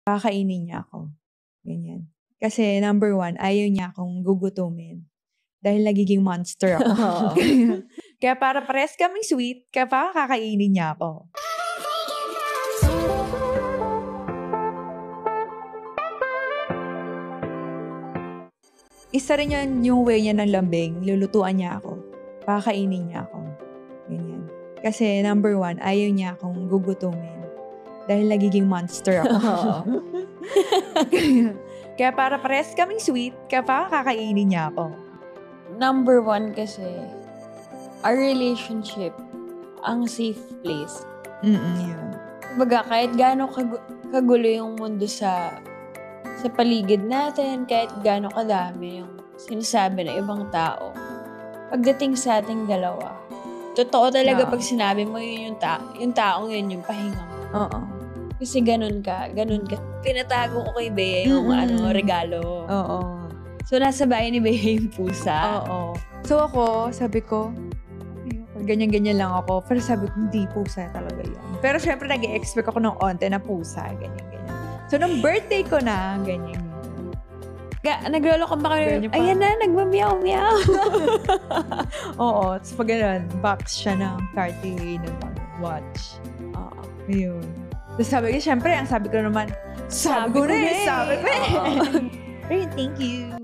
Kakainin niya ako. Ganyan. Kasi number 1, ayaw niya akong gugutumin. Dahil nagiging monster ako. Kaya para parehas kaming sweet, kaya kakainin niya ako. Isa rin yan yung way niya ng lambing. Lulutuan niya ako. Kakainin niya ako. Ganyan. Kasi number 1, ayaw niya akong gugutumin. Dahil nagiging monster ako. Kaya para parehas kaming sweet, kaya kakainin niya ako. Number 1 kasi, our relationship, ang safe place. Yun. Baga, kahit gaano kagulo yung mundo sa paligid natin, kahit gaano kadami yung sinasabi ng ibang tao, pagdating sa ating dalawa, totoo talaga pag sinabi mo yun yung taong yun yung pahinga mo. Oo. Kasi ganun ka. Pinatago ko kay Bea yung regalo. Oo. So, nasa bahay ni Bea yung pusa. Oo. So ako, sabi ko, ganyan-ganyan lang ako. Pero sabi ko, hindi pusa talaga yan. Pero syempre, nag-i-expect ako ng onte na pusa. Ganyan-ganyan. So, nung birthday ko na, ganyan. Naglolo ka ba kayo? Ayan na, nagmamiyaw-miyaw. Oo. Tapos pag ganun, box siya ng Cartier ng watch. Oo. Ayun. Tapos sabi ko, syempre, ang sabi ko naman, sabi ko na eh. Ayun, thank you.